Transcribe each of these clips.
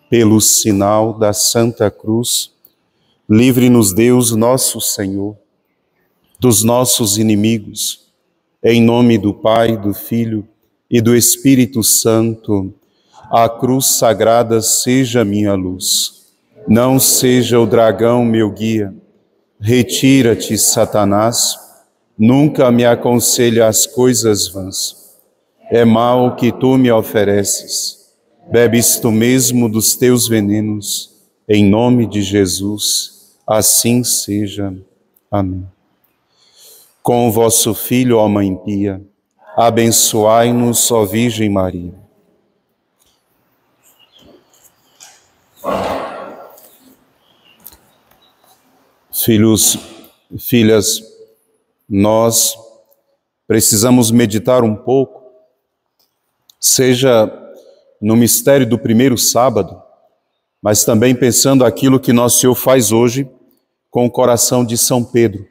pelo sinal da Santa Cruz, livre-nos Deus nosso Senhor dos nossos inimigos, em nome do Pai, do Filho e do Espírito Santo. A cruz sagrada seja minha luz, não seja o dragão meu guia. Retira-te, Satanás, nunca me aconselhe as coisas vãs. É mal o que tu me ofereces, bebes tu mesmo dos teus venenos, em nome de Jesus, assim seja. Amém. Com o vosso Filho, ó Mãe Pia, abençoai-nos, ó Virgem Maria. Filhos e filhas, nós precisamos meditar um pouco, seja no mistério do primeiro sábado, mas também pensando aquilo que Nosso Senhor faz hoje com o coração de São Pedro.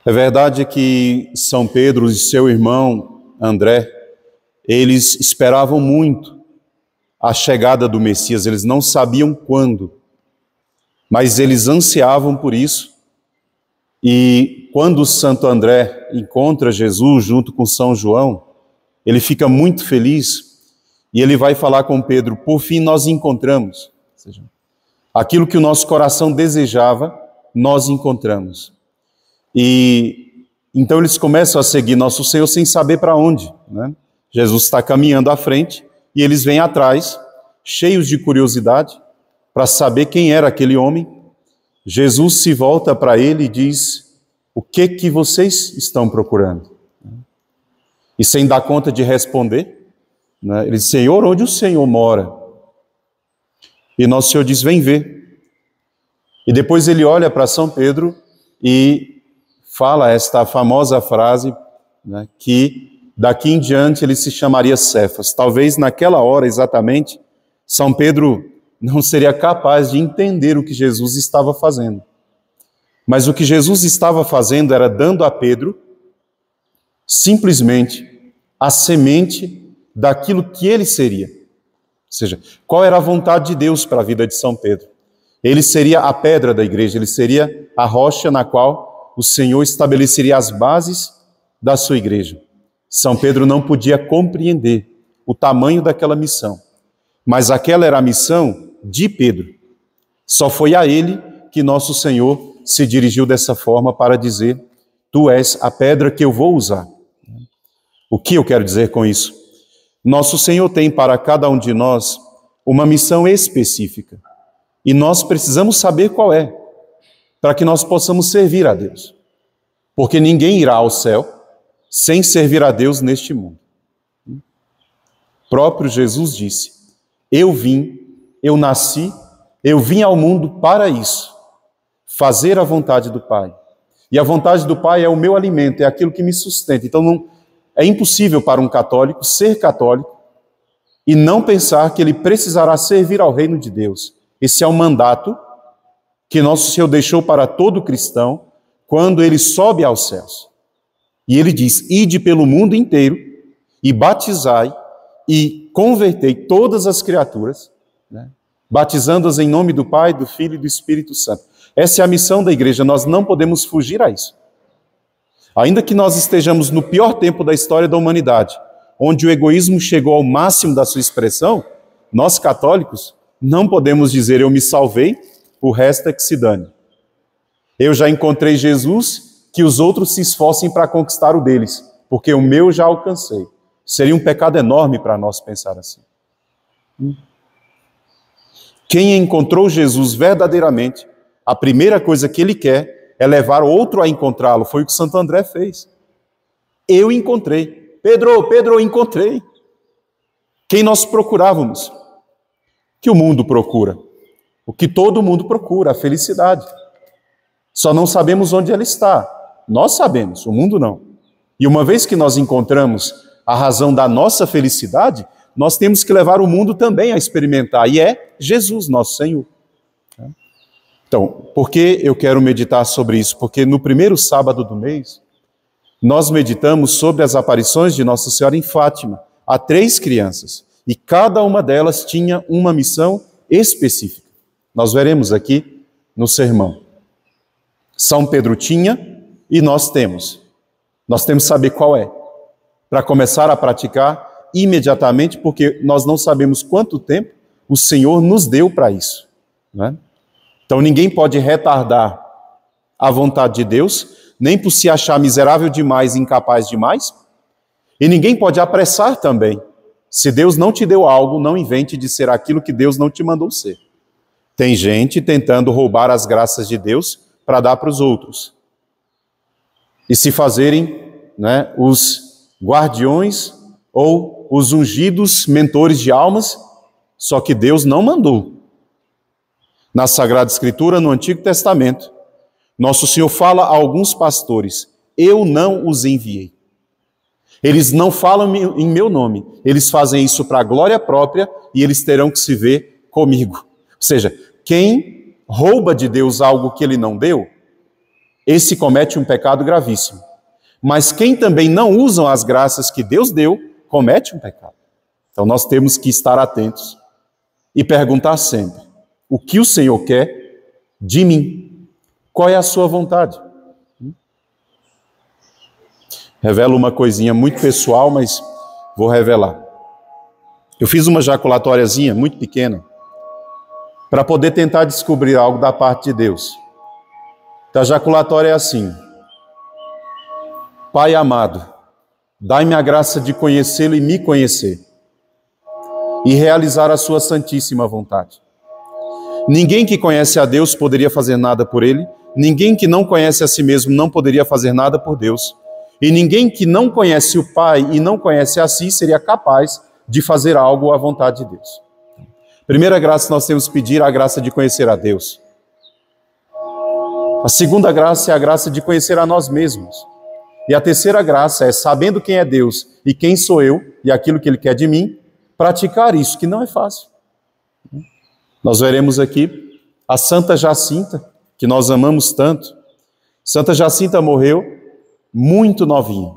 É verdade que São Pedro e seu irmão André, eles esperavam muito a chegada do Messias, eles não sabiam quando, mas eles ansiavam por isso. E quando Santo André encontra Jesus junto com São João, ele fica muito feliz e ele vai falar com Pedro: por fim nós encontramos. Ou seja, aquilo que o nosso coração desejava, nós encontramos. E então eles começam a seguir Nosso Senhor sem saber para onde, né? Jesus está caminhando à frente e eles vêm atrás, cheios de curiosidade, para saber quem era aquele homem. Jesus se volta para ele e diz: o que vocês estão procurando? E sem dar conta de responder, né, ele diz: Senhor, onde o Senhor mora? E Nosso Senhor diz: vem ver. E depois ele olha para São Pedro e fala esta famosa frase, né, que daqui em diante ele se chamaria Cefas. Talvez naquela hora exatamente, São Pedro não seria capaz de entender o que Jesus estava fazendo. Mas o que Jesus estava fazendo era dando a Pedro simplesmente a semente daquilo que ele seria. Ou seja, qual era a vontade de Deus para a vida de São Pedro? Ele seria a pedra da igreja, ele seria a rocha na qual o Senhor estabeleceria as bases da sua igreja. São Pedro não podia compreender o tamanho daquela missão, mas aquela era a missão de Pedro. Só foi a ele que Nosso Senhor se dirigiu dessa forma para dizer: tu és a pedra que eu vou usar. O que eu quero dizer com isso? Nosso Senhor tem para cada um de nós uma missão específica e nós precisamos saber qual é, para que nós possamos servir a Deus. Porque ninguém irá ao céu sem servir a Deus neste mundo. O próprio Jesus disse: eu vim, eu nasci, eu vim ao mundo para isso, fazer a vontade do Pai. E a vontade do Pai é o meu alimento, é aquilo que me sustenta. Então não é impossível para um católico ser católico e não pensar que ele precisará servir ao reino de Deus. Esse é o mandato que Nosso Senhor deixou para todo cristão quando ele sobe aos céus. E ele diz: ide pelo mundo inteiro e batizai e convertei todas as criaturas, né, batizando-as em nome do Pai, do Filho e do Espírito Santo. Essa é a missão da igreja, nós não podemos fugir a isso. Ainda que nós estejamos no pior tempo da história da humanidade, onde o egoísmo chegou ao máximo da sua expressão, nós católicos não podemos dizer: eu me salvei, o resto é que se dane. Eu já encontrei Jesus, que os outros se esforcem para conquistar o deles, porque o meu já alcancei. Seria um pecado enorme para nós pensar assim. Quem encontrou Jesus verdadeiramente, a primeira coisa que ele quer é levar outro a encontrá-lo. Foi o que Santo André fez. Eu encontrei. Pedro, encontrei. Quem nós procurávamos? Que o mundo procura. O que todo mundo procura, a felicidade. Só não sabemos onde ela está. Nós sabemos, o mundo não. E uma vez que nós encontramos a razão da nossa felicidade, nós temos que levar o mundo também a experimentar, e é Jesus, nosso Senhor. Então, por que eu quero meditar sobre isso? Porque no primeiro sábado do mês, nós meditamos sobre as aparições de Nossa Senhora em Fátima, a 3 crianças. E cada uma delas tinha uma missão específica. Nós veremos aqui no sermão. São Pedro tinha e nós temos. Nós temos que saber qual é, para começar a praticar imediatamente, porque nós não sabemos quanto tempo o Senhor nos deu para isso, né? Então ninguém pode retardar a vontade de Deus, nem por se achar miserável demais e incapaz demais, e ninguém pode apressar também. Se Deus não te deu algo, não invente de ser aquilo que Deus não te mandou ser. Tem gente tentando roubar as graças de Deus para dar para os outros. E se fazerem, né, os guardiões ou os ungidos mentores de almas, só que Deus não mandou. Na Sagrada Escritura, no Antigo Testamento, Nosso Senhor fala a alguns pastores: eu não os enviei. Eles não falam em meu nome, eles fazem isso para a glória própria e eles terão que se ver comigo. Ou seja, quem rouba de Deus algo que ele não deu, esse comete um pecado gravíssimo. Mas quem também não usa as graças que Deus deu, comete um pecado. Então nós temos que estar atentos e perguntar sempre: o que o Senhor quer de mim? Qual é a sua vontade? Revelo uma coisinha muito pessoal, mas vou revelar. Eu fiz uma jaculatóriazinha muito pequena para poder tentar descobrir algo da parte de Deus. Então, a jaculatória é assim: Pai amado, dai-me a graça de conhecê-lo e me conhecer, e realizar a sua santíssima vontade. Ninguém que conhece a Deus poderia fazer nada por ele, ninguém que não conhece a si mesmo não poderia fazer nada por Deus, e ninguém que não conhece o Pai e não conhece a si seria capaz de fazer algo à vontade de Deus. Primeira graça, nós temos que pedir a graça de conhecer a Deus. A segunda graça é a graça de conhecer a nós mesmos. E a terceira graça é, sabendo quem é Deus e quem sou eu e aquilo que Ele quer de mim, praticar isso, que não é fácil. Nós veremos aqui a Santa Jacinta, que nós amamos tanto. Santa Jacinta morreu muito novinha.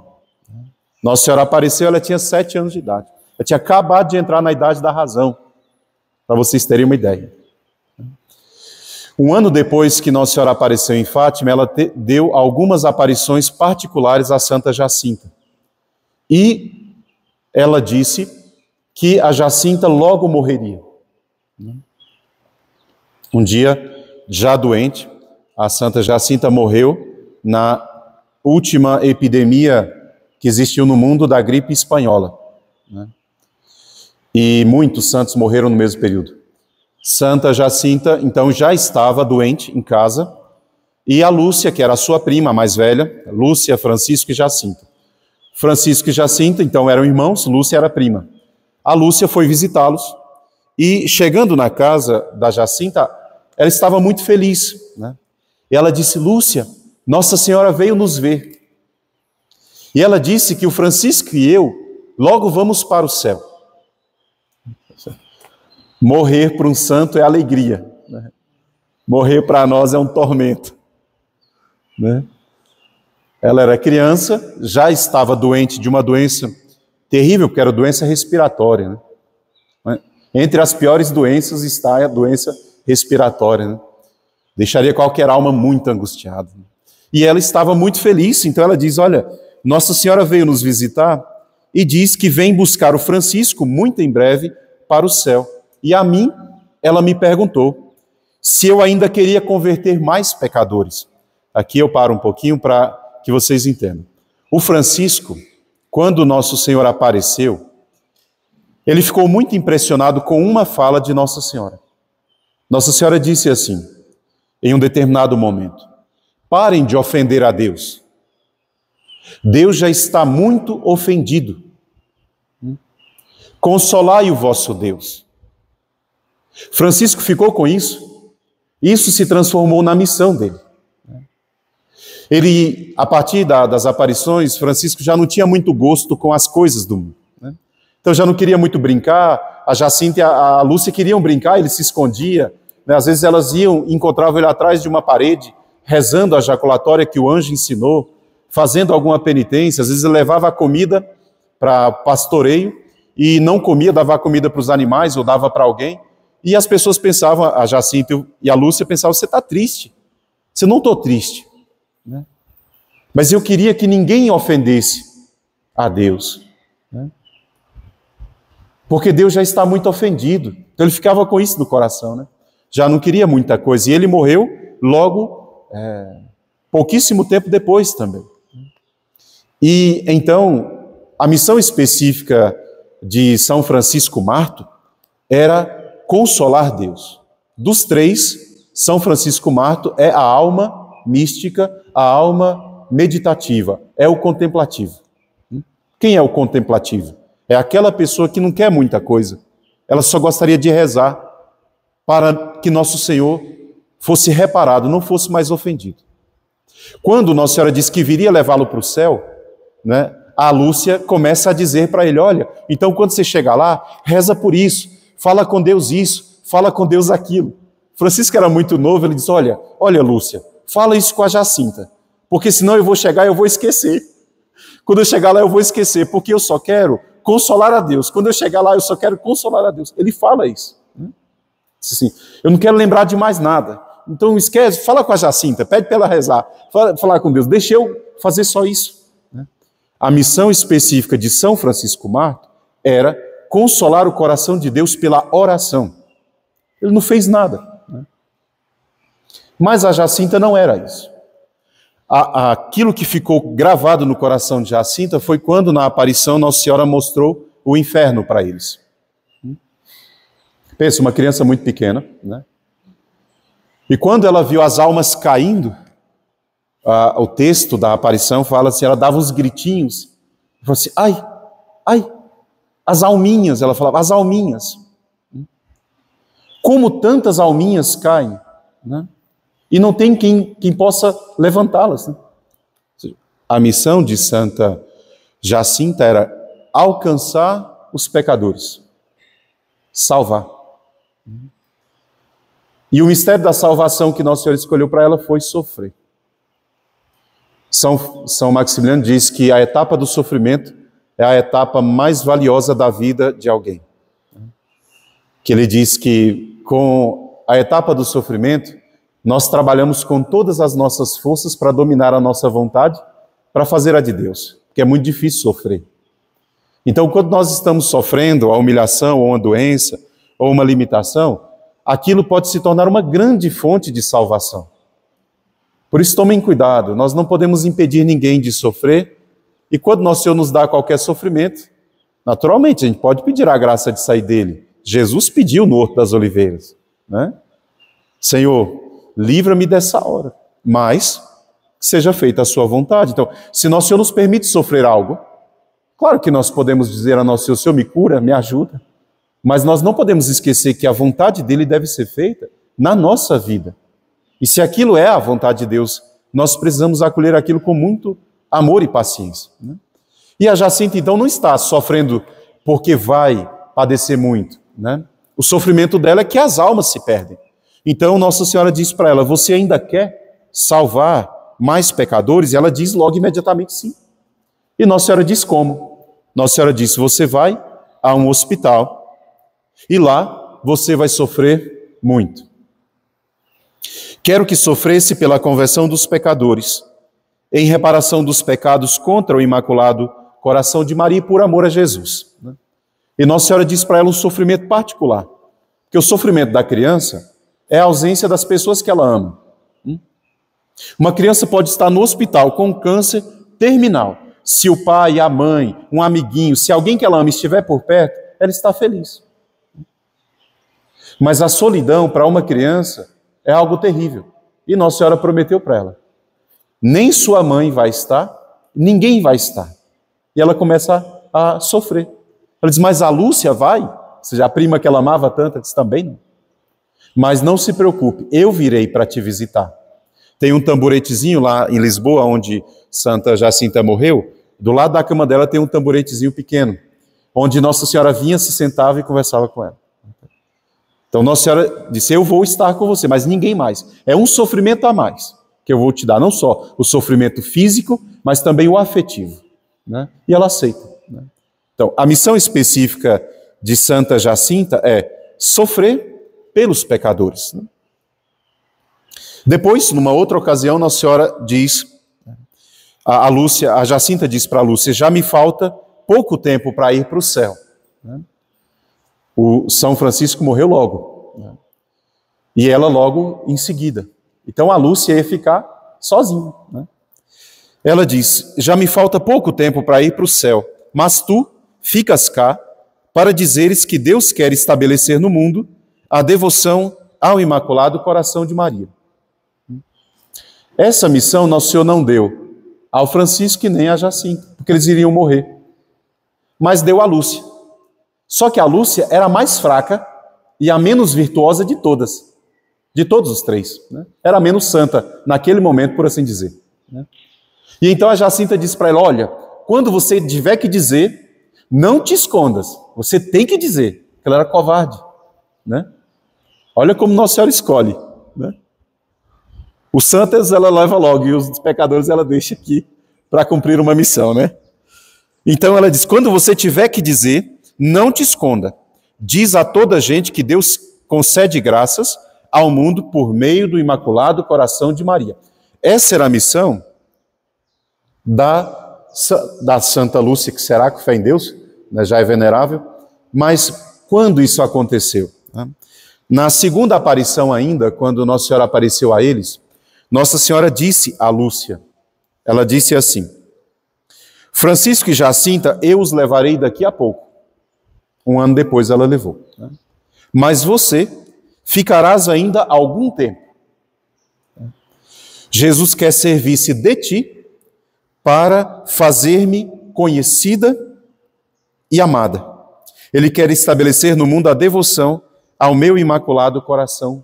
Nossa Senhora apareceu, ela tinha 7 anos de idade. Ela tinha acabado de entrar na idade da razão, para vocês terem uma ideia. Um ano depois que Nossa Senhora apareceu em Fátima, ela deu algumas aparições particulares a Santa Jacinta. E ela disse que a Jacinta logo morreria. Um dia, já doente, a Santa Jacinta morreu na última epidemia que existiu no mundo da gripe espanhola, né? E muitos santos morreram no mesmo período. Santa Jacinta, então, já estava doente em casa, e a Lúcia, que era a sua prima, a mais velha, Lúcia, Francisco e Jacinta. Francisco e Jacinta, então, eram irmãos, Lúcia era prima. A Lúcia foi visitá-los, e chegando na casa da Jacinta, ela estava muito feliz, né? E ela disse: Lúcia, Nossa Senhora veio nos ver. E ela disse que o Francisco e eu logo vamos para o céu. Morrer para um santo é alegria, né? Morrer para nós é um tormento, né? Ela era criança, já estava doente de uma doença terrível, porque era doença respiratória, né? Entre as piores doenças está a doença respiratória, né? Deixaria qualquer alma muito angustiada. E ela estava muito feliz, então ela diz: olha, Nossa Senhora veio nos visitar e diz que vem buscar o Francisco muito em breve para o céu. E a mim, ela me perguntou se eu ainda queria converter mais pecadores. Aqui eu paro um pouquinho para que vocês entendam. O Francisco, quando Nosso Senhor apareceu, ele ficou muito impressionado com uma fala de Nossa Senhora. Nossa Senhora disse assim, em um determinado momento: parem de ofender a Deus. Deus já está muito ofendido. Consolai o vosso Deus. Francisco ficou com isso. Isso se transformou na missão dele. Ele, a partir das aparições, Francisco já não tinha muito gosto com as coisas do mundo, né? Então já não queria muito brincar. A Jacinta e a Lúcia queriam brincar, ele se escondia, né? Às vezes elas encontravam ele atrás de uma parede, rezando a jaculatória que o anjo ensinou, fazendo alguma penitência. Às vezes ele levava a comida para pastoreio e não comia, dava comida para os animais ou dava para alguém. E as pessoas pensavam, a Jacinta e a Lúcia pensavam, você está triste. Você não estou triste. Né? Mas eu queria que ninguém ofendesse a Deus. Né? Porque Deus já está muito ofendido. Então ele ficava com isso no coração. Né? Já não queria muita coisa. E ele morreu logo, pouquíssimo tempo depois também. E então, a missão específica de São Francisco Marto era consolar Deus. Dos três, São Francisco Marto é a alma mística, a alma meditativa, é o contemplativo. Quem é o contemplativo? É aquela pessoa que não quer muita coisa. Ela só gostaria de rezar para que Nosso Senhor fosse reparado, não fosse mais ofendido. Quando Nossa Senhora disse que viria levá-lo para o céu, né, a Lúcia começa a dizer para ele, olha, então quando você chegar lá, reza por isso, fala com Deus isso, fala com Deus aquilo. Francisco era muito novo, ele disse, olha Lúcia, fala isso com a Jacinta, porque senão eu vou chegar e eu vou esquecer. Quando eu chegar lá eu vou esquecer, porque eu só quero consolar a Deus. Quando eu chegar lá eu só quero consolar a Deus. Ele fala isso. Assim, eu não quero lembrar de mais nada. Então esquece, fala com a Jacinta, pede para ela rezar, falar com Deus, deixa eu fazer só isso. A missão específica de São Francisco Marto era consolar o coração de Deus pela oração. Ele não fez nada. Mas a Jacinta não era isso. Aquilo que ficou gravado no coração de Jacinta foi quando na aparição Nossa Senhora mostrou o inferno para eles. Pensa, uma criança muito pequena, né? E quando ela viu as almas caindo, o texto da aparição fala assim, ela dava uns gritinhos, e falou assim, ai, as alminhas, ela falava, as alminhas. Como tantas alminhas caem, né? E não tem quem possa levantá-las. Né? A missão de Santa Jacinta era alcançar os pecadores, salvar. E o mistério da salvação que Nossa Senhora escolheu para ela foi sofrer. São Maximiliano diz que a etapa do sofrimento é a etapa mais valiosa da vida de alguém. Que ele diz que com a etapa do sofrimento, nós trabalhamos com todas as nossas forças para dominar a nossa vontade, para fazer a de Deus, porque é muito difícil sofrer. Então, quando nós estamos sofrendo a humilhação, ou uma doença, ou uma limitação, aquilo pode se tornar uma grande fonte de salvação. Por isso, tomem cuidado, nós não podemos impedir ninguém de sofrer, e quando Nosso Senhor nos dá qualquer sofrimento, naturalmente, a gente pode pedir a graça de sair dele. Jesus pediu no Horto das Oliveiras, né? Senhor, livra-me dessa hora, mas que seja feita a sua vontade. Então, se Nosso Senhor nos permite sofrer algo, claro que nós podemos dizer a Nosso Senhor, Senhor me cura, me ajuda, mas nós não podemos esquecer que a vontade dele deve ser feita na nossa vida. E se aquilo é a vontade de Deus, nós precisamos acolher aquilo com muito amor e paciência. Né? E a Jacinta, então, não está sofrendo porque vai padecer muito. Né? O sofrimento dela é que as almas se perdem. Então, Nossa Senhora diz para ela, você ainda quer salvar mais pecadores? E ela diz logo imediatamente sim. E Nossa Senhora diz como? Nossa Senhora diz, você vai a um hospital e lá você vai sofrer muito. Quero que sofresse pela conversão dos pecadores, em reparação dos pecados contra o Imaculado Coração de Maria e por amor a Jesus. E Nossa Senhora diz para ela um sofrimento particular, porque o sofrimento da criança é a ausência das pessoas que ela ama. Uma criança pode estar no hospital com câncer terminal. Se o pai, a mãe, um amiguinho, se alguém que ela ama estiver por perto, ela está feliz. Mas a solidão para uma criança é algo terrível. E Nossa Senhora prometeu para ela. Nem sua mãe vai estar, ninguém vai estar. E ela começa a sofrer. Ela diz, mas a Lúcia vai? Ou seja, a prima que ela amava tanto, ela diz, também não. Mas não se preocupe, eu virei para te visitar. Tem um tamboretezinho lá em Lisboa, onde Santa Jacinta morreu, do lado da cama dela tem um tamboretezinho pequeno, onde Nossa Senhora vinha, se sentava e conversava com ela. Então Nossa Senhora disse, eu vou estar com você, mas ninguém mais. É um sofrimento a mais que eu vou te dar, não só o sofrimento físico, mas também o afetivo. Né? E ela aceita. Né? Então, a missão específica de Santa Jacinta é sofrer pelos pecadores. Depois, numa outra ocasião, Nossa Senhora diz, a Jacinta diz para a Lúcia, já me falta pouco tempo para ir para o céu. O São Francisco morreu logo. E ela logo em seguida. Então a Lúcia ia ficar sozinha. Ela diz, já me falta pouco tempo para ir para o céu, mas tu ficas cá para dizeres que Deus quer estabelecer no mundo a devoção ao Imaculado Coração de Maria. Essa missão Nosso Senhor não deu ao Francisco e nem a Jacinta, porque eles iriam morrer. Mas deu a Lúcia. Só que a Lúcia era a mais fraca e a menos virtuosa de todas. De todos os três. Era a menos santa naquele momento, por assim dizer. E então a Jacinta disse para ela, olha, quando você tiver que dizer, não te escondas. Você tem que dizer. Porque ela era covarde. Olha como Nossa Senhora escolhe. Os santos ela leva logo e os pecadores ela deixa aqui para cumprir uma missão, Então ela diz, quando você tiver que dizer, não te esconda. Diz a toda a gente que Deus concede graças ao mundo por meio do Imaculado Coração de Maria. Essa era a missão da Santa Lúcia, que será que fé em Deus, já é venerável. Mas quando isso aconteceu? Na segunda aparição ainda, quando Nossa Senhora apareceu a eles, Nossa Senhora disse a Lúcia, ela disse assim, Francisco e Jacinta, eu os levarei daqui a pouco. Um ano depois ela levou. Mas você ficarás ainda algum tempo. Jesus quer servir-se de ti para fazer-me conhecida e amada. Ele quer estabelecer no mundo a devoção ao meu Imaculado Coração.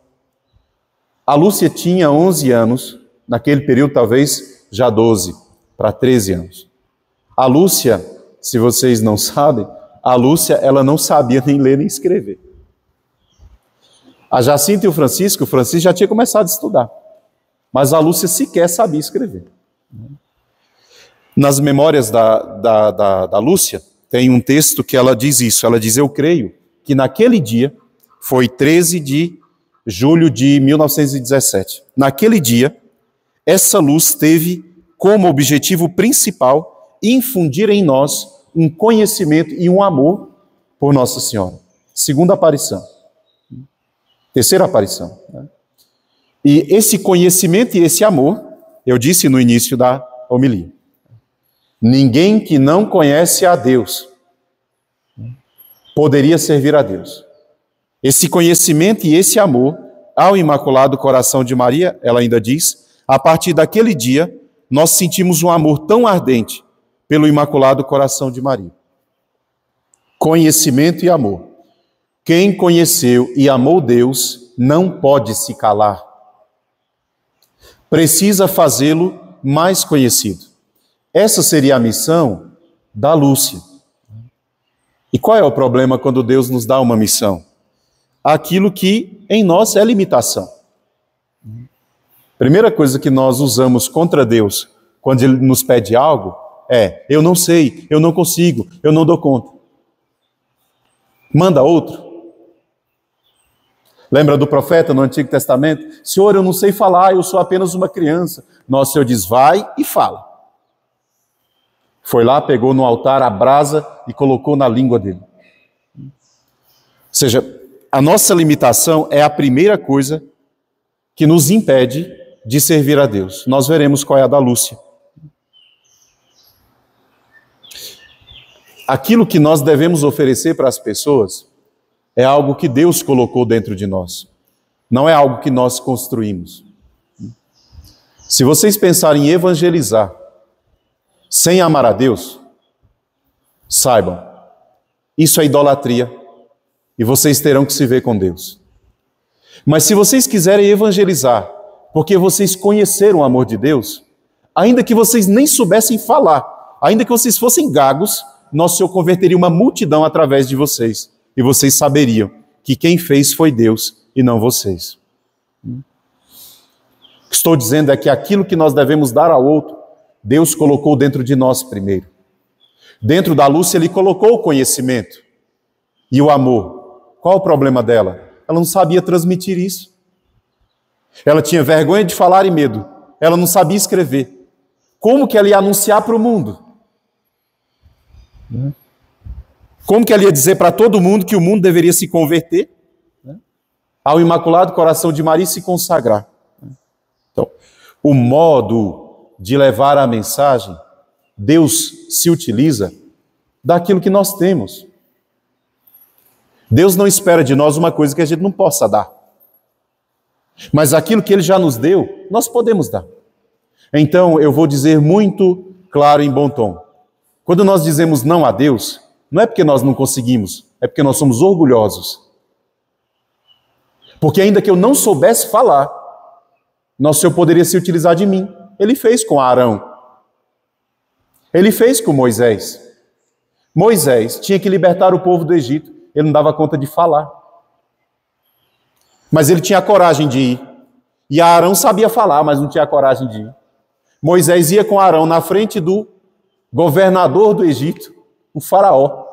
A Lúcia tinha 11 anos, naquele período talvez já 12 para 13 anos. A Lúcia, se vocês não sabem, a Lúcia ela não sabia nem ler nem escrever. A Jacinta e o Francisco já tinha começado a estudar, mas a Lúcia sequer sabia escrever. Nas memórias da Lúcia, tem um texto que ela diz isso, ela diz, eu creio que naquele dia, foi 13 de julho de 1917, naquele dia, essa luz teve como objetivo principal infundir em nós um conhecimento e um amor por Nossa Senhora. Segunda aparição. Terceira aparição. E esse conhecimento e esse amor, eu disse no início da homilia, ninguém que não conhece a Deus poderia servir a Deus. Esse conhecimento e esse amor ao Imaculado Coração de Maria, ela ainda diz, a partir daquele dia, nós sentimos um amor tão ardente pelo Imaculado Coração de Maria. Conhecimento e amor. Quem conheceu e amou Deus não pode se calar. Precisa fazê-lo mais conhecido. Essa seria a missão da Lúcia. E qual é o problema quando Deus nos dá uma missão? Aquilo que em nós é limitação. Primeira coisa que nós usamos contra Deus quando Ele nos pede algo é, eu não sei, eu não consigo, eu não dou conta. Manda outro. Lembra do profeta no Antigo Testamento? Senhor, eu não sei falar, eu sou apenas uma criança. Nosso Senhor diz, vai e fala. Foi lá, pegou no altar a brasa e colocou na língua dele. Ou seja, a nossa limitação é a primeira coisa que nos impede de servir a Deus. Nós veremos qual é a da Lúcia. Aquilo que nós devemos oferecer para as pessoas é algo que Deus colocou dentro de nós. Não é algo que nós construímos. Se vocês pensarem em evangelizar sem amar a Deus, saibam, isso é idolatria e vocês terão que se ver com Deus. Mas se vocês quiserem evangelizar porque vocês conheceram o amor de Deus, ainda que vocês nem soubessem falar, ainda que vocês fossem gagos, Nosso Senhor converteria uma multidão através de vocês. E vocês saberiam que quem fez foi Deus e não vocês. O que estou dizendo é que aquilo que nós devemos dar ao outro, Deus colocou dentro de nós primeiro. Dentro da Lúcia, ele colocou o conhecimento e o amor. Qual o problema dela? Ela não sabia transmitir isso. Ela tinha vergonha de falar e medo. Ela não sabia escrever. Como que ela ia anunciar para o mundo? Como que ela ia dizer para todo mundo que o mundo deveria se converter ao Imaculado Coração de Maria e se consagrar? Então, o modo de levar a mensagem, Deus se utiliza daquilo que nós temos. Deus não espera de nós uma coisa que a gente não possa dar. Mas aquilo que Ele já nos deu, nós podemos dar. Então, eu vou dizer muito claro em bom tom. Quando nós dizemos não a Deus, não é porque nós não conseguimos, é porque nós somos orgulhosos. Porque ainda que eu não soubesse falar, nosso Senhor poderia se utilizar de mim. Ele fez com Arão. Ele fez com Moisés. Moisés tinha que libertar o povo do Egito. Ele não dava conta de falar. Mas ele tinha a coragem de ir. E Arão sabia falar, mas não tinha a coragem de ir. Moisés ia com Arão na frente do governador do Egito, o faraó.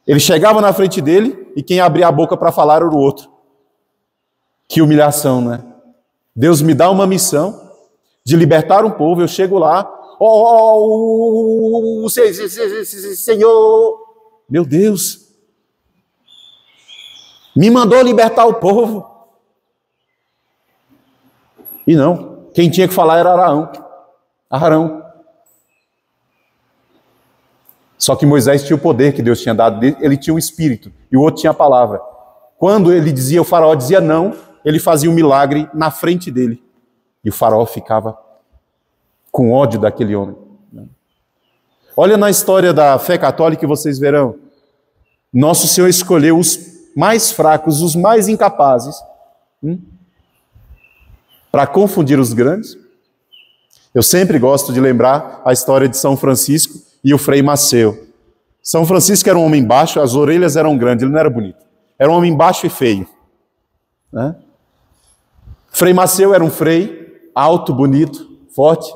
Ele chegava na frente dele e quem abria a boca para falar era o outro. Que humilhação, né? Deus me dá uma missão de libertar um povo, eu chego lá, Senhor, meu Deus, me mandou libertar o povo. E não, quem tinha que falar era Arão. Só que Moisés tinha o poder que Deus tinha dado, ele tinha o espírito e o outro tinha a palavra. Quando ele dizia, o faraó dizia não, ele fazia um milagre na frente dele. E o faraó ficava com ódio daquele homem. Olha na história da fé católica e vocês verão. Nosso Senhor escolheu os mais fracos, os mais incapazes, para confundir os grandes. Eu sempre gosto de lembrar a história de São Francisco e o Frei Maceu. São Francisco era um homem baixo, as orelhas eram grandes, ele não era bonito. Era um homem baixo e feio. Né? Frei Maceu era um frei, alto, bonito, forte.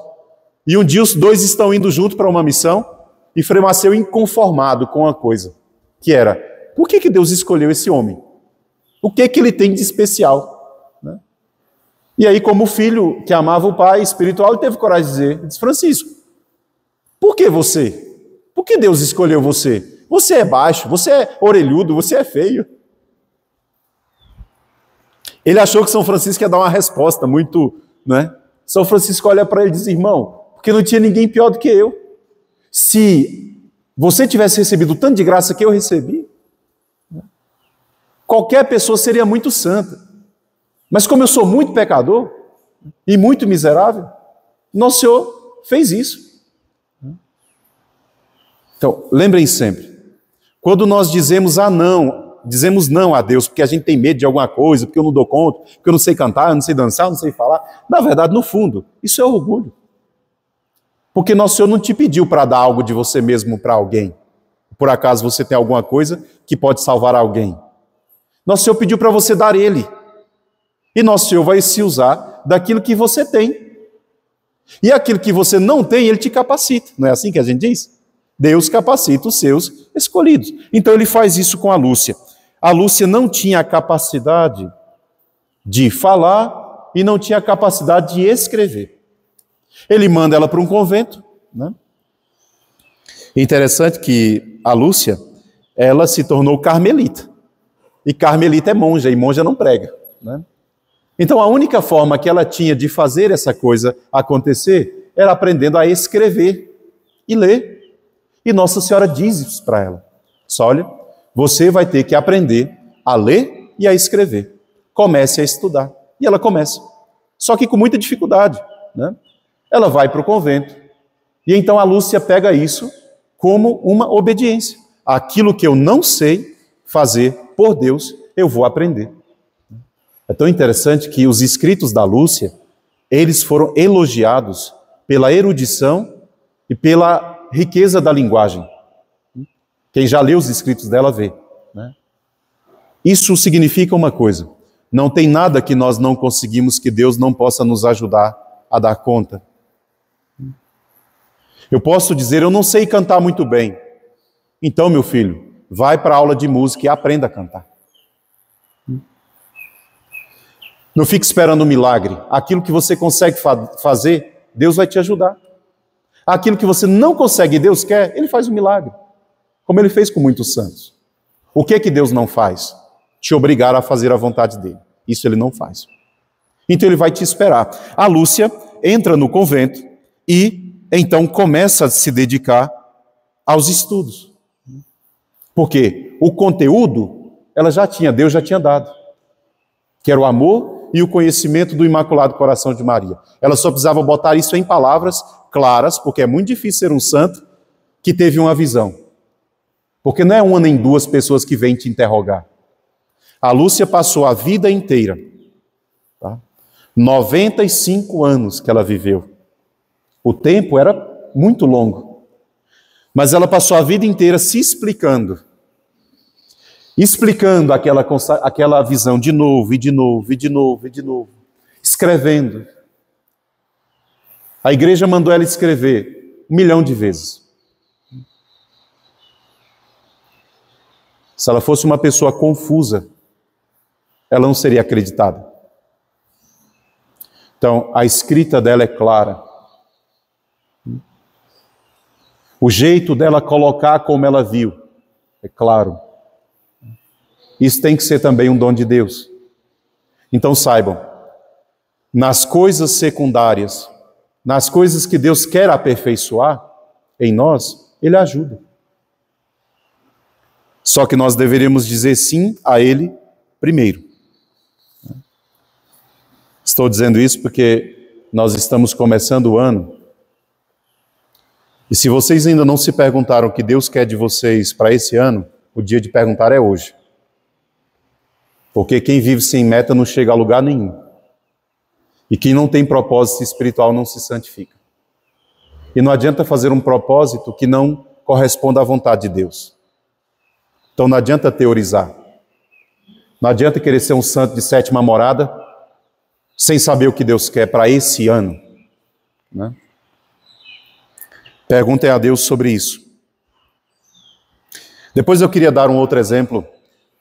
E um dia os dois estão indo junto para uma missão e Frei Maceu inconformado com uma coisa, que era, por que Deus escolheu esse homem? O que ele tem de especial? Né? E aí, como filho que amava o pai espiritual, ele teve coragem de dizer, ele disse, Francisco, por que você? Por que Deus escolheu você? Você é baixo, você é orelhudo, você é feio. Ele achou que São Francisco ia dar uma resposta muito, né? São Francisco olha para ele e diz, irmão, porque não tinha ninguém pior do que eu. Se você tivesse recebido o tanto de graça que eu recebi, qualquer pessoa seria muito santa. Mas como eu sou muito pecador e muito miserável, nosso Senhor fez isso. Então, lembrem sempre, quando nós dizemos não a Deus porque a gente tem medo de alguma coisa, porque eu não dou conta, porque eu não sei cantar, eu não sei dançar, eu não sei falar. Na verdade, no fundo, isso é orgulho. Porque nosso Senhor não te pediu para dar algo de você mesmo para alguém. Por acaso você tem alguma coisa que pode salvar alguém. Nosso Senhor pediu para você dar Ele. E nosso Senhor vai se usar daquilo que você tem. E aquilo que você não tem, Ele te capacita. Não é assim que a gente diz? Deus capacita os seus escolhidos. Então Ele faz isso com a Lúcia. A Lúcia não tinha a capacidade de falar e não tinha a capacidade de escrever. Ele manda ela para um convento. Né? Interessante que a Lúcia, ela se tornou carmelita. E carmelita é monja, e monja não prega. Né? Então a única forma que ela tinha de fazer essa coisa acontecer era aprendendo a escrever e ler. E Nossa Senhora diz isso para ela. Só olha, você vai ter que aprender a ler e a escrever. Comece a estudar. E ela começa. Só que com muita dificuldade. Né? Ela vai para o convento. E então a Lúcia pega isso como uma obediência. Aquilo que eu não sei fazer por Deus, eu vou aprender. É tão interessante que os escritos da Lúcia, eles foram elogiados pela erudição e pela riqueza da linguagem. Quem já leu os escritos dela vê. Né? Isso significa uma coisa. Não tem nada que nós não conseguimos que Deus não possa nos ajudar a dar conta. Eu posso dizer, eu não sei cantar muito bem. Então, meu filho, vai para a aula de música e aprenda a cantar. Não fique esperando um milagre. Aquilo que você consegue fazer, Deus vai te ajudar. Aquilo que você não consegue e Deus quer, Ele faz um milagre. Como Ele fez com muitos santos. O que é que Deus não faz? Te obrigar a fazer a vontade dEle. Isso Ele não faz. Então Ele vai te esperar. A Lúcia entra no convento e então começa a se dedicar aos estudos. Porque o conteúdo, Deus já tinha dado. Que era o amor e o conhecimento do Imaculado Coração de Maria. Ela só precisava botar isso em palavras claras, porque é muito difícil ser um santo que teve uma visão. Porque não é uma nem duas pessoas que vêm te interrogar. A Lúcia passou a vida inteira, 95 anos que ela viveu. O tempo era muito longo. Mas ela passou a vida inteira se explicando aquela visão de novo, e de novo, e de novo, e de novo. Escrevendo. A igreja mandou ela escrever 1 milhão de vezes. Se ela fosse uma pessoa confusa, ela não seria acreditada. Então, a escrita dela é clara. O jeito dela colocar como ela viu é claro. Isso tem que ser também um dom de Deus. Então saibam, nas coisas secundárias, nas coisas que Deus quer aperfeiçoar em nós, Ele ajuda. Só que nós deveríamos dizer sim a Ele primeiro. Estou dizendo isso porque nós estamos começando o ano. E se vocês ainda não se perguntaram o que Deus quer de vocês para esse ano, o dia de perguntar é hoje. Porque quem vive sem meta não chega a lugar nenhum. E quem não tem propósito espiritual não se santifica. E não adianta fazer um propósito que não corresponda à vontade de Deus. Então não adianta teorizar. Não adianta querer ser um santo de 7ª morada sem saber o que Deus quer para esse ano. Né? Perguntem a Deus sobre isso. Depois eu queria dar um outro exemplo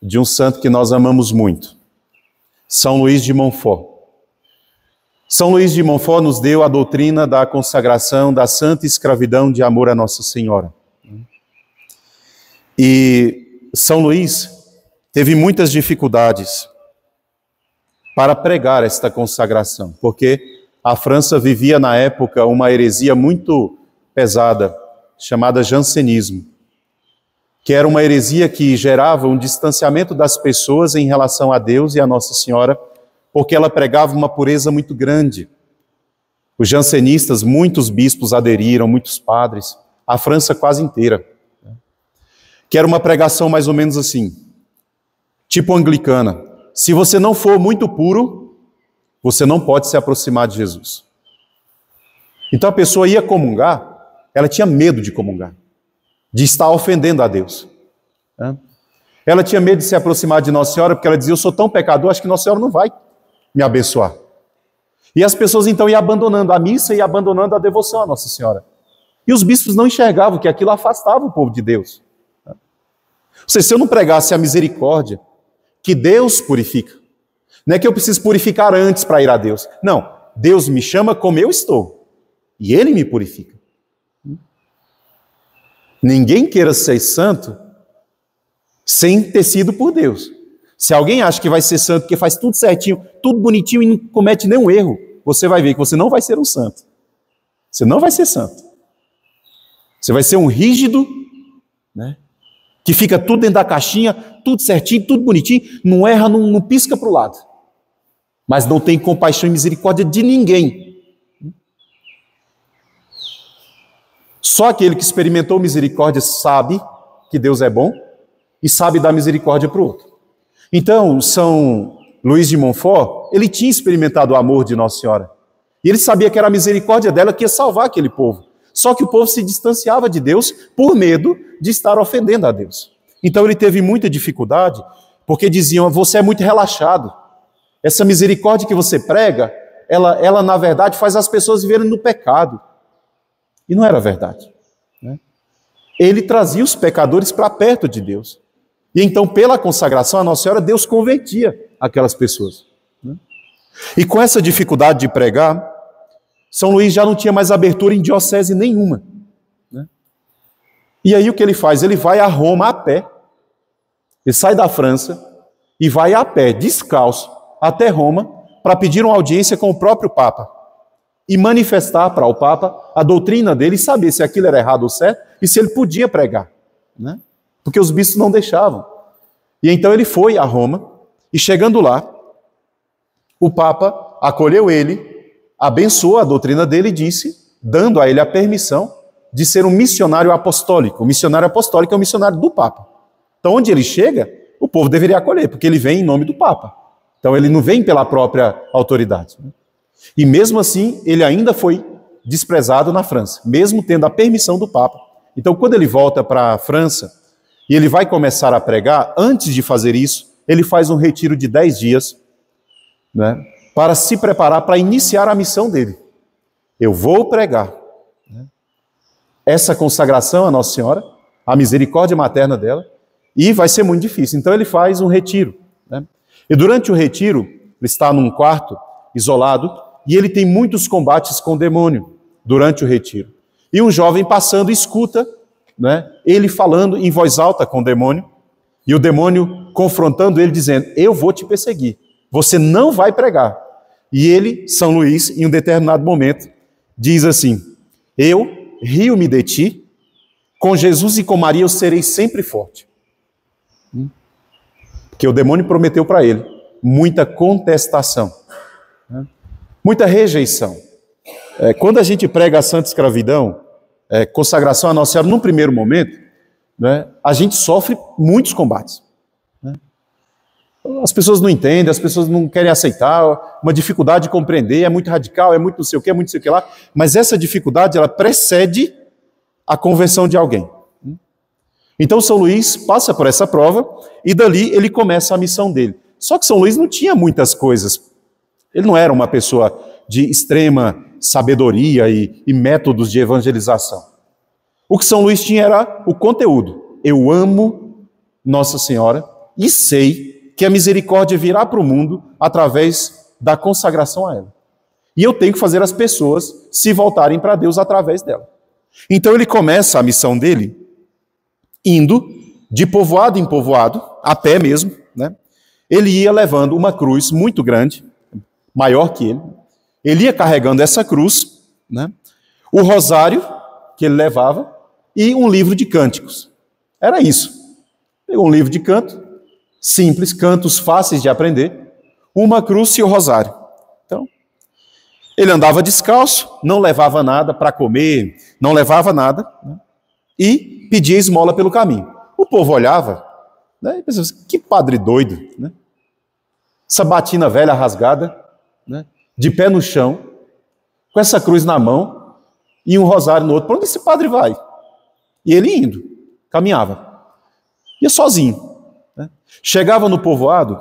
de um santo que nós amamos muito. São Luís de Montfort. São Luís de Montfort nos deu a doutrina da consagração, da santa escravidão de amor a Nossa Senhora. E São Luís teve muitas dificuldades para pregar esta consagração, porque a França vivia na época uma heresia muito pesada, chamada jansenismo, que era uma heresia que gerava um distanciamento das pessoas em relação a Deus e a Nossa Senhora, porque ela pregava uma pureza muito grande. Os jansenistas, muitos bispos aderiram, muitos padres, a França quase inteira. Que era uma pregação mais ou menos assim, tipo anglicana. Se você não for muito puro, você não pode se aproximar de Jesus. Então a pessoa ia comungar, ela tinha medo de comungar, de estar ofendendo a Deus. Ela tinha medo de se aproximar de Nossa Senhora, porque ela dizia, eu sou tão pecador, acho que Nossa Senhora não vai me abençoar. E as pessoas então iam abandonando a missa e abandonando a devoção a Nossa Senhora. E os bispos não enxergavam que aquilo afastava o povo de Deus. Ou seja, se eu não pregasse a misericórdia, que Deus purifica, não é que eu preciso purificar antes para ir a Deus. Não, Deus me chama como eu estou. E Ele me purifica. Ninguém queira ser santo sem ter sido por Deus. Se alguém acha que vai ser santo porque faz tudo certinho, tudo bonitinho e não comete nenhum erro, você vai ver que você não vai ser um santo. Você não vai ser santo. Você vai ser um rígido, né? Que fica tudo dentro da caixinha, tudo certinho, tudo bonitinho, não erra, não pisca para o lado. Mas não tem compaixão e misericórdia de ninguém. Só aquele que experimentou misericórdia sabe que Deus é bom e sabe dar misericórdia para o outro. Então, São Luís de Montfort, ele tinha experimentado o amor de Nossa Senhora. E ele sabia que era a misericórdia dela que ia salvar aquele povo. Só que o povo se distanciava de Deus por medo de estar ofendendo a Deus. Então ele teve muita dificuldade, porque diziam, você é muito relaxado. Essa misericórdia que você prega, ela na verdade faz as pessoas viverem no pecado. E não era verdade, né? Ele trazia os pecadores para perto de Deus. E então, pela consagração à Nossa Senhora, Deus convertia aquelas pessoas, né? E com essa dificuldade de pregar, São Luís já não tinha mais abertura em diocese nenhuma, né? E aí o que ele faz? Ele vai a Roma a pé. Ele sai da França e vai a pé, descalço, até Roma, para pedir uma audiência com o próprio Papa e manifestar para o Papa a doutrina dele e saber se aquilo era errado ou certo e se ele podia pregar, né? Porque os bispos não deixavam. E então ele foi a Roma e, chegando lá, o Papa acolheu ele, abençoou a doutrina dele e disse, dando a ele a permissão de ser um missionário apostólico. O missionário apostólico é o missionário do Papa. Então, onde ele chega, o povo deveria acolher, porque ele vem em nome do Papa. Então, ele não vem pela própria autoridade, né? E mesmo assim, ele ainda foi desprezado na França, mesmo tendo a permissão do Papa. Então, quando ele volta para a França e ele vai começar a pregar, antes de fazer isso, ele faz um retiro de 10 dias, né, para se preparar para iniciar a missão dele. Eu vou pregar, né, essa consagração à Nossa Senhora, a misericórdia materna dela, e vai ser muito difícil. Então ele faz um retiro, né? E durante o retiro, ele está num quarto isolado, e ele tem muitos combates com o demônio durante o retiro. E um jovem passando escuta, né, ele falando em voz alta com o demônio, e o demônio confrontando ele, dizendo, eu vou te perseguir, você não vai pregar. E ele, São Luís, em um determinado momento, diz assim, eu rio-me de ti, com Jesus e com Maria eu serei sempre forte. Porque o demônio prometeu para ele muita contestação, né, muita rejeição. Quando a gente prega a santa escravidão, consagração à Nossa Senhora, num primeiro momento, né, a gente sofre muitos combates, né? As pessoas não entendem, as pessoas não querem aceitar, uma dificuldade de compreender, é muito radical, é muito não sei o que, é muito não sei o que lá, mas essa dificuldade, ela precede a conversão de alguém. Então São Luís passa por essa prova e dali ele começa a missão dele. Só que São Luís não tinha muitas coisas. Ele não era uma pessoa de extrema sabedoria e métodos de evangelização. O que São Luís tinha era o conteúdo. Eu amo Nossa Senhora e sei que a misericórdia virá para o mundo através da consagração a ela. E eu tenho que fazer as pessoas se voltarem para Deus através dela. Então ele começa a missão dele indo de povoado em povoado, a pé mesmo, né? Ele ia levando uma cruz muito grande, maior que ele. Ele ia carregando essa cruz, né, o rosário que ele levava e um livro de cânticos. Era isso. Pegou um livro de canto, simples, cantos fáceis de aprender, uma cruz e o rosário. Então, ele andava descalço, não levava nada para comer, não levava nada, né, e pedia esmola pelo caminho. O povo olhava, né, e pensava assim, que padre doido, né? Essa batina velha rasgada, né, de pé no chão, com essa cruz na mão e um rosário no outro. Para onde esse padre vai? E ele indo, caminhava. Ia sozinho, né? Chegava no povoado,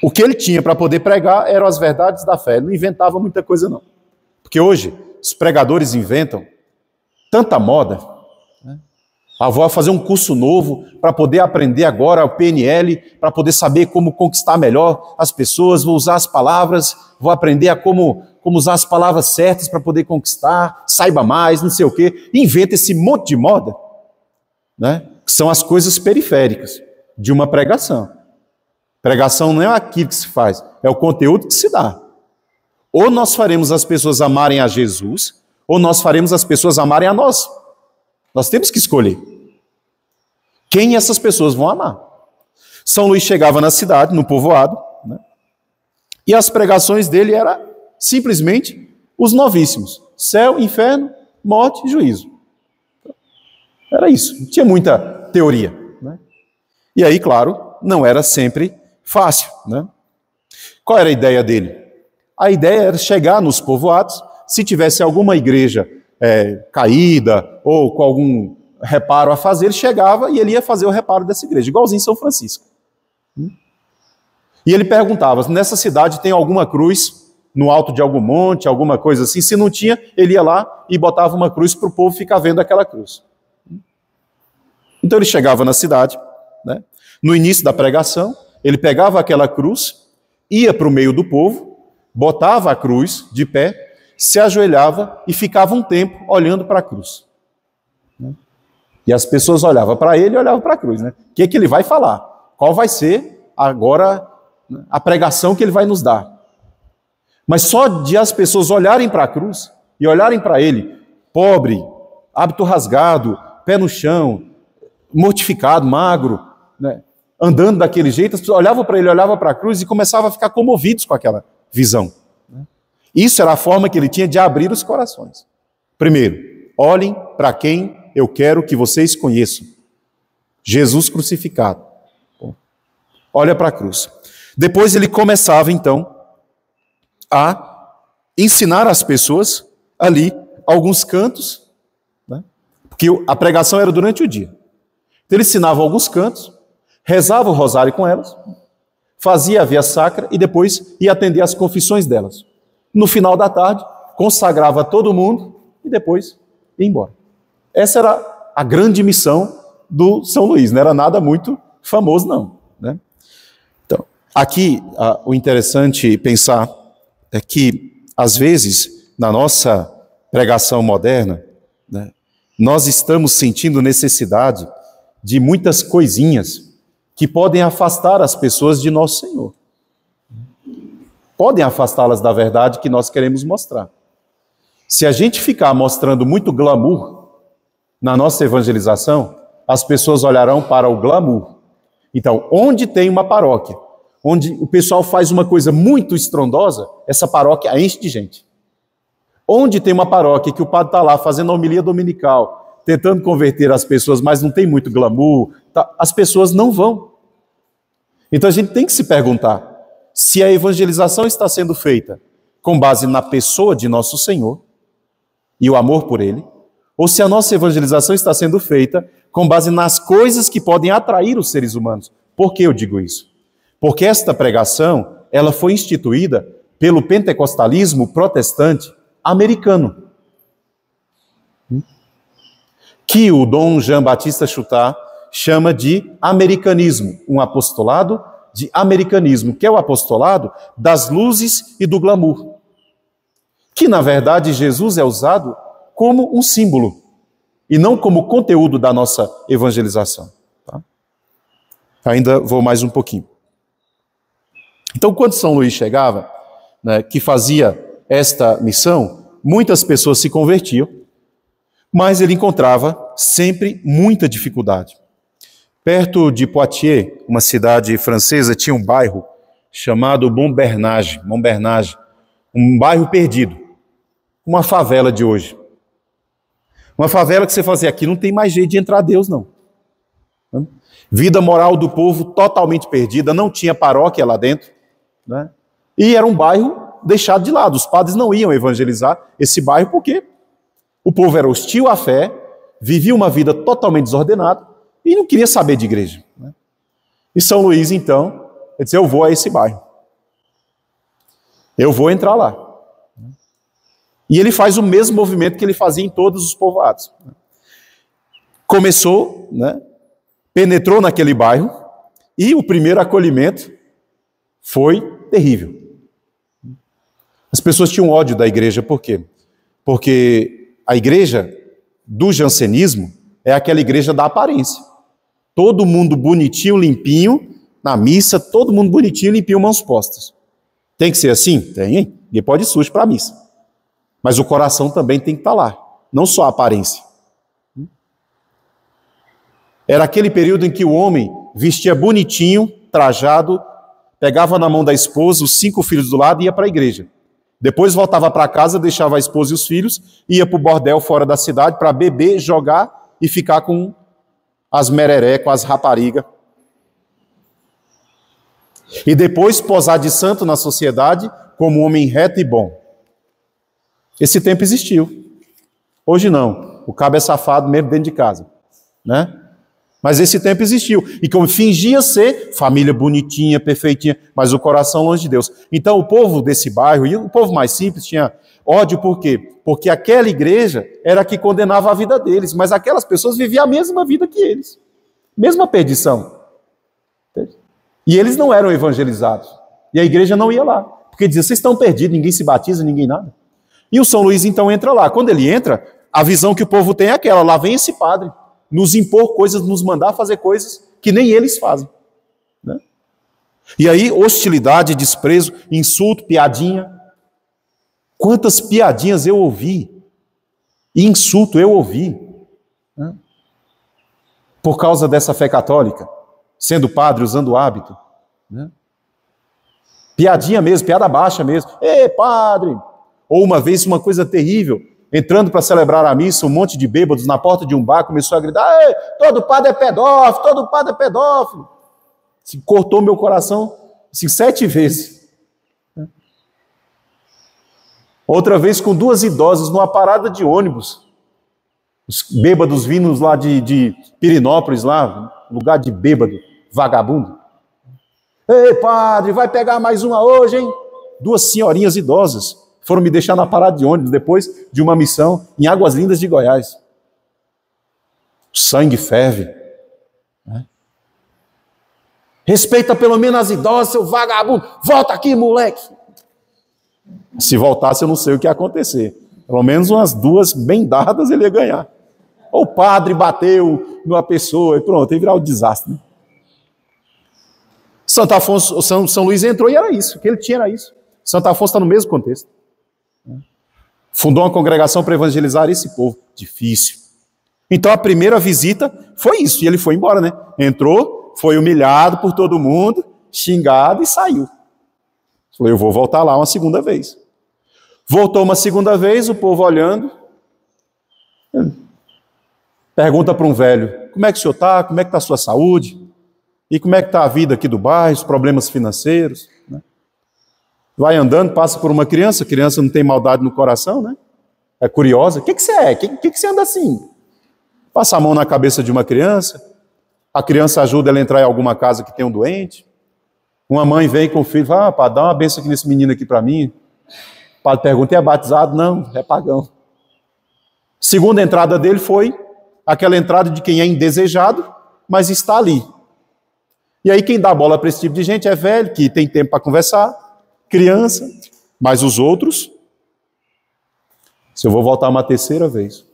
o que ele tinha para poder pregar eram as verdades da fé. Ele não inventava muita coisa, não. Porque hoje, os pregadores inventam tanta moda. Vou fazer um curso novo para poder aprender agora o PNL, para poder saber como conquistar melhor as pessoas, vou usar as palavras, vou aprender a como usar as palavras certas para poder conquistar, saiba mais, não sei o quê. Inventa esse monte de moda, né, que são as coisas periféricas de uma pregação. Pregação não é aquilo que se faz, é o conteúdo que se dá. Ou nós faremos as pessoas amarem a Jesus, ou nós faremos as pessoas amarem a nós. Nós temos que escolher quem essas pessoas vão amar. São Luís chegava na cidade, no povoado, né, e as pregações dele eram simplesmente os novíssimos. Céu, inferno, morte e juízo. Era isso, não tinha muita teoria, né? E aí, claro, não era sempre fácil, né? Qual era a ideia dele? A ideia era chegar nos povoados, se tivesse alguma igreja caída ou com algum reparo a fazer, ele chegava e ele ia fazer o reparo dessa igreja, igualzinho São Francisco. E ele perguntava, nessa cidade tem alguma cruz no alto de algum monte, alguma coisa assim. Se não tinha, ele ia lá e botava uma cruz para o povo ficar vendo aquela cruz. Então ele chegava na cidade, né? No início da pregação, ele pegava aquela cruz, ia para o meio do povo, botava a cruz de pé, se ajoelhava e ficava um tempo olhando para a cruz. E as pessoas olhavam para ele e olhavam para a cruz, né? O que ele vai falar? Qual vai ser agora a pregação que ele vai nos dar? Mas só de as pessoas olharem para a cruz e olharem para ele, pobre, hábito rasgado, pé no chão, mortificado, magro, né? Andando daquele jeito, as pessoas olhavam para ele, olhavam para a cruz e começavam a ficar comovidos com aquela visão. Isso era a forma que ele tinha de abrir os corações. Primeiro, olhem para quem eu quero que vocês conheçam. Jesus crucificado. Olha para a cruz. Depois ele começava, então, a ensinar as pessoas ali alguns cantos, né? Porque a pregação era durante o dia. Então ele ensinava alguns cantos, rezava o rosário com elas, fazia a via sacra e depois ia atender as confissões delas. No final da tarde, consagrava todo mundo e depois ia embora. Essa era a grande missão do São Luís, não era nada muito famoso, não, né? Então, aqui o interessante pensar é que, às vezes, na nossa pregação moderna, né, nós estamos sentindo necessidade de muitas coisinhas que podem afastar as pessoas de nosso Senhor. Podem afastá-las da verdade que nós queremos mostrar. Se a gente ficar mostrando muito glamour na nossa evangelização, as pessoas olharão para o glamour. Então, onde tem uma paróquia, onde o pessoal faz uma coisa muito estrondosa, essa paróquia enche de gente. Onde tem uma paróquia que o padre está lá fazendo a homilia dominical, tentando converter as pessoas, mas não tem muito glamour, as pessoas não vão. Então a gente tem que se perguntar se a evangelização está sendo feita com base na pessoa de nosso Senhor e o amor por Ele, ou se a nossa evangelização está sendo feita com base nas coisas que podem atrair os seres humanos. Por que eu digo isso? Porque esta pregação, ela foi instituída pelo pentecostalismo protestante americano, que o Dom Jean-Baptiste Chautard chama de americanismo, um apostolado de americanismo, que é o apostolado das luzes e do glamour. Que, na verdade, Jesus é usado como um símbolo e não como conteúdo da nossa evangelização. Tá? Ainda vou mais um pouquinho. Então, quando São Luís chegava, né, que fazia esta missão, muitas pessoas se convertiam, mas ele encontrava sempre muita dificuldade. Perto de Poitiers, uma cidade francesa, tinha um bairro chamado Montbernage, um bairro perdido, uma favela de hoje. Uma favela que você fazia aqui, não tem mais jeito de entrar Deus, não. Vida moral do povo totalmente perdida, não tinha paróquia lá dentro, né? E era um bairro deixado de lado. Os padres não iam evangelizar esse bairro porque o povo era hostil à fé, vivia uma vida totalmente desordenada e não queria saber de igreja, né? E São Luís, então, ele disse, eu vou a esse bairro. Eu vou entrar lá. E ele faz o mesmo movimento que ele fazia em todos os povoados. Começou, né, penetrou naquele bairro e o primeiro acolhimento foi terrível. As pessoas tinham ódio da igreja, por quê? Porque a igreja do jansenismo é aquela igreja da aparência. Todo mundo bonitinho, limpinho, na missa, todo mundo bonitinho, limpinho, mãos postas. Tem que ser assim? Tem, hein? Ninguém pode ir sujo para a missa. Mas o coração também tem que estar lá, não só a aparência. Era aquele período em que o homem vestia bonitinho, trajado, pegava na mão da esposa os 5 filhos do lado e ia para a igreja. Depois voltava para casa, deixava a esposa e os filhos, ia para o bordel fora da cidade para beber, jogar e ficar com as mereré, com as raparigas. E depois posar de santo na sociedade como um homem reto e bom. Esse tempo existiu. Hoje não. O cabo é safado mesmo dentro de casa, né? Mas esse tempo existiu. E como fingia ser família bonitinha, perfeitinha, mas o coração longe de Deus. Então o povo desse bairro, e o povo mais simples, tinha ódio por quê? Porque aquela igreja era a que condenava a vida deles, mas aquelas pessoas viviam a mesma vida que eles. Mesma perdição. E eles não eram evangelizados. E a igreja não ia lá. Porque dizia, vocês estão perdidos, ninguém se batiza, ninguém nada. E o São Luís então entra lá. Quando ele entra, a visão que o povo tem é aquela, lá vem esse padre nos impor coisas, nos mandar fazer coisas que nem eles fazem. Né? E aí, hostilidade, desprezo, insulto, piadinha. Quantas piadinhas eu ouvi, e insulto eu ouvi, né? Por causa dessa fé católica, sendo padre, usando o hábito. Né? Piadinha mesmo, piada baixa mesmo. Ei, padre! Ou uma vez, uma coisa terrível, entrando para celebrar a missa, um monte de bêbados na porta de um bar, começou a gritar, ei, todo padre é pedófilo, todo padre é pedófilo. Assim, cortou meu coração assim, 7 vezes. Outra vez com 2 idosas numa parada de ônibus. Os bêbados vindos lá de Pirinópolis, lá, lugar de bêbado, vagabundo. Ei, padre, vai pegar mais uma hoje, hein? 2 senhorinhas idosas foram me deixar na parada de ônibus depois de uma missão em Águas Lindas de Goiás. O sangue ferve. Né? Respeita pelo menos as idosas, seu vagabundo. Volta aqui, moleque. Se voltasse, eu não sei o que ia acontecer. Pelo menos umas 2 bem dadas ele ia ganhar. Ou o padre bateu numa pessoa e pronto, ia virar um desastre. Né? Santo Afonso, São Luís entrou e era isso. O que ele tinha era isso. Santo Afonso está no mesmo contexto. Fundou uma congregação para evangelizar esse povo. Difícil. Então a primeira visita foi isso. E ele foi embora, né? Entrou, foi humilhado por todo mundo, xingado e saiu. Falei, eu vou voltar lá uma segunda vez. Voltou uma segunda vez, o povo olhando. Pergunta para um velho, como é que o senhor está? Como é que está a sua saúde? E como é que está a vida aqui do bairro, os problemas financeiros? Né? Vai andando, passa por uma criança, a criança não tem maldade no coração, né? É curiosa. O que você é? O que você anda assim? Passa a mão na cabeça de uma criança, a criança ajuda ela a entrar em alguma casa que tem um doente. Uma mãe vem com o filho e fala, padre, dá uma bênção aqui nesse menino aqui para mim. O padre pergunta, é batizado? Não, é pagão. Segunda entrada dele foi aquela entrada de quem é indesejado, mas está ali. E aí quem dá bola para esse tipo de gente é velho, que tem tempo para conversar, criança, mas os outros, se eu vou voltar uma terceira vez,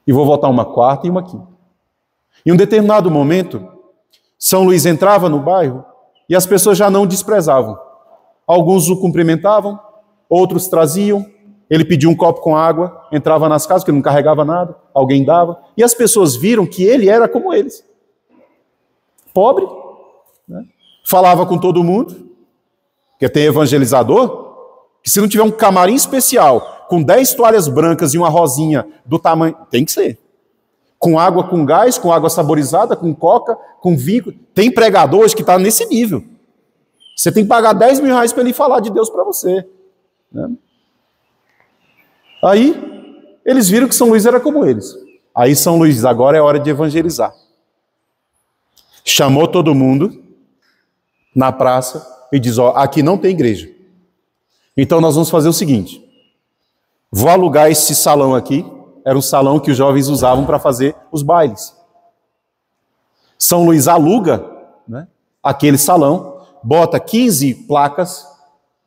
e vou voltar uma quarta e uma quinta. Em um determinado momento, São Luís entrava no bairro e as pessoas já não o desprezavam. Alguns o cumprimentavam, outros traziam, ele pedia um copo com água, entrava nas casas, porque ele não carregava nada, alguém dava, e as pessoas viram que ele era como eles. Pobre, né? Falava com todo mundo, porque tem evangelizador, que se não tiver um camarim especial, com 10 toalhas brancas e uma rosinha do tamanho, tem que ser. Com água com gás, com água saborizada, com coca, com vinho. Tem pregador hoje que está nesse nível. Você tem que pagar 10 mil reais para ele falar de Deus para você. Né? Aí, eles viram que São Luís era como eles. Aí São Luís, agora é hora de evangelizar. Chamou todo mundo na praça e diz, ó, aqui não tem igreja. Então nós vamos fazer o seguinte, vou alugar esse salão aqui, era um salão que os jovens usavam para fazer os bailes. São Luís aluga, né, aquele salão, bota 15 placas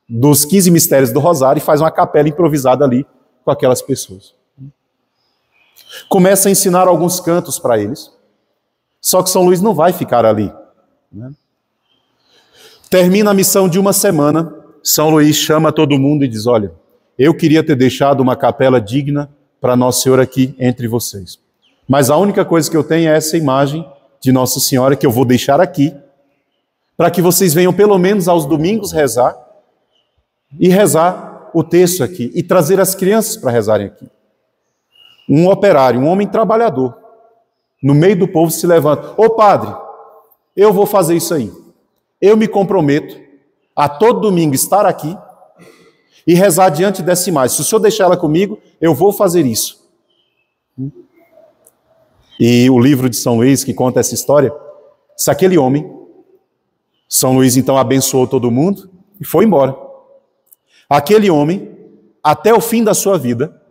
dos 15 mistérios do Rosário e faz uma capela improvisada ali com aquelas pessoas. Começa a ensinar alguns cantos para eles. Só que São Luís não vai ficar ali. Né? Termina a missão de uma semana, São Luís chama todo mundo e diz, olha, eu queria ter deixado uma capela digna para Nossa Senhora aqui entre vocês. Mas a única coisa que eu tenho é essa imagem de Nossa Senhora que eu vou deixar aqui, para que vocês venham pelo menos aos domingos rezar, e rezar o texto aqui, e trazer as crianças para rezarem aqui. Um operário, um homem trabalhador, no meio do povo se levanta. Ô padre, eu vou fazer isso aí. Eu me comprometo a todo domingo estar aqui e rezar diante dessa imagem. Se o senhor deixar ela comigo, eu vou fazer isso. E o livro de São Luís, que conta essa história, se aquele homem, São Luís então abençoou todo mundo e foi embora. Aquele homem, até o fim da sua vida,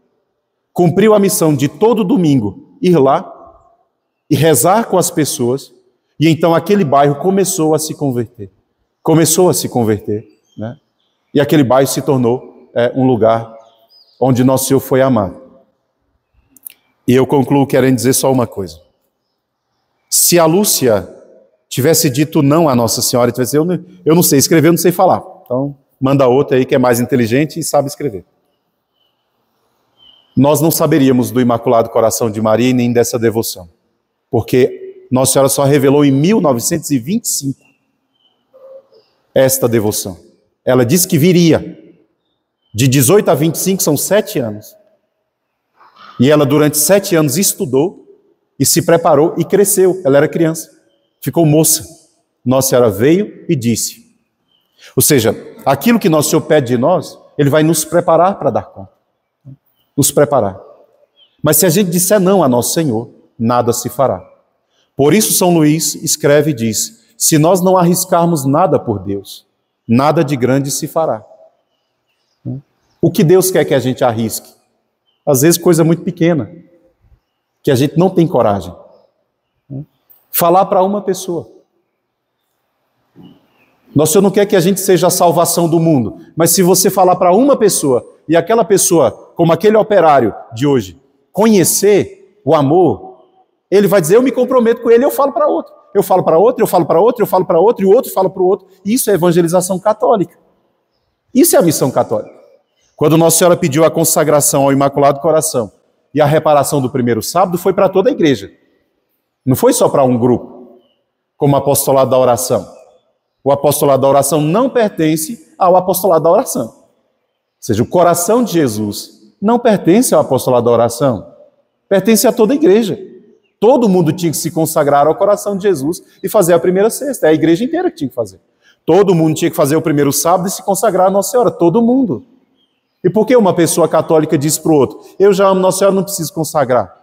cumpriu a missão de todo domingo ir lá e rezar com as pessoas, e então aquele bairro começou a se converter. Né? E aquele bairro se tornou um lugar onde Nosso Senhor foi amado. E eu concluo querendo dizer só uma coisa. Se a Lúcia tivesse dito não a Nossa Senhora, tivesse eu não sei escrever, eu não sei falar. Então, manda outra aí que é mais inteligente e sabe escrever. Nós não saberíamos do Imaculado Coração de Maria e nem dessa devoção. Porque Nossa Senhora só revelou em 1925 esta devoção. Ela disse que viria. De 18 a 25 são 7 anos. E ela durante 7 anos estudou e se preparou e cresceu. Ela era criança, ficou moça. Nossa Senhora veio e disse. Ou seja, aquilo que Nosso Senhor pede de nós, Ele vai nos preparar para dar conta. Nos preparar. Mas se a gente disser não a Nosso Senhor, nada se fará. Por isso São Luís escreve e diz, se nós não arriscarmos nada por Deus, nada de grande se fará. O que Deus quer que a gente arrisque? Às vezes coisa muito pequena, que a gente não tem coragem. Falar para uma pessoa. Nosso Senhor não quer que a gente seja a salvação do mundo, mas se você falar para uma pessoa, e aquela pessoa, como aquele operário de hoje, conhecer o amor, ele vai dizer, eu me comprometo com ele, eu falo para outro. Eu falo para outro, eu falo para outro, eu falo para outro, e o outro fala para o outro. Isso é evangelização católica. Isso é a missão católica. Quando Nossa Senhora pediu a consagração ao Imaculado Coração e a reparação do primeiro sábado, foi para toda a igreja. Não foi só para um grupo, como o apostolado da oração. O apostolado da oração não pertence ao apostolado da oração. Ou seja, o coração de Jesus não pertence ao apostolado da oração. Pertence a toda a igreja. Todo mundo tinha que se consagrar ao coração de Jesus e fazer a primeira sexta. É a igreja inteira que tinha que fazer. Todo mundo tinha que fazer o primeiro sábado e se consagrar a Nossa Senhora. Todo mundo. E por que uma pessoa católica diz para o outro, eu já amo Nossa Senhora, não preciso consagrar?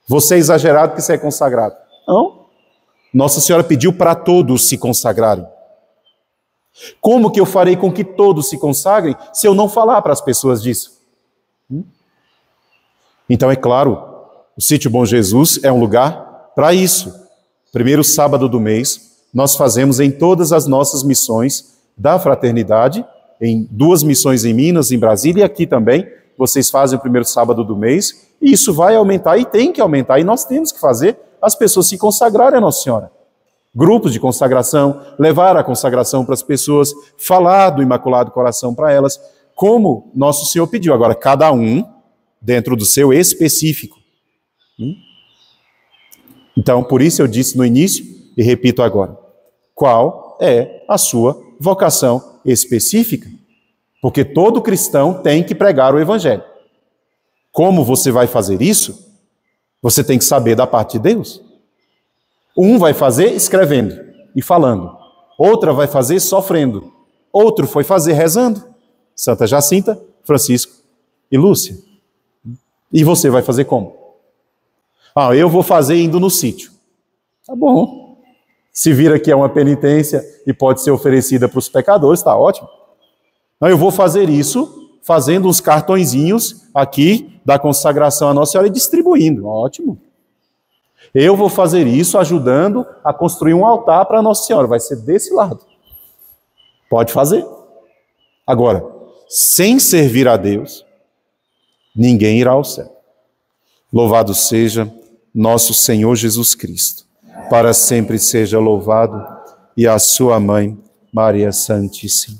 Você é exagerado que você é consagrado. Não. Nossa Senhora pediu para todos se consagrarem. Como que eu farei com que todos se consagrem se eu não falar para as pessoas disso? Então, é claro, o Sítio Bom Jesus é um lugar para isso. Primeiro sábado do mês, nós fazemos em todas as nossas missões da fraternidade, em 2 missões em Minas, em Brasília e aqui também, vocês fazem o primeiro sábado do mês, e isso vai aumentar e tem que aumentar, e nós temos que fazer as pessoas se consagrarem a Nossa Senhora. Grupos de consagração, levar a consagração para as pessoas, falar do Imaculado Coração para elas, como Nosso Senhor pediu. Agora, cada um dentro do seu específico. Então, por isso eu disse no início, e repito agora, qual é a sua vocação específica? Porque todo cristão tem que pregar o Evangelho. Como você vai fazer isso? Você tem que saber da parte de Deus. Um vai fazer escrevendo e falando. Outra vai fazer sofrendo. Outro foi fazer rezando. Santa Jacinta, Francisco e Lúcia. E você vai fazer como? Eu vou fazer indo no sítio. Tá bom. Se vira que é uma penitência e pode ser oferecida para os pecadores, está ótimo. Eu vou fazer isso fazendo uns cartõezinhos aqui da consagração à Nossa Senhora e distribuindo. Ótimo. Eu vou fazer isso ajudando a construir um altar para a Nossa Senhora. Vai ser desse lado. Pode fazer. Agora, sem servir a Deus, ninguém irá ao céu. Louvado seja nosso Senhor Jesus Cristo. Para sempre seja louvado, e a sua mãe, Maria Santíssima.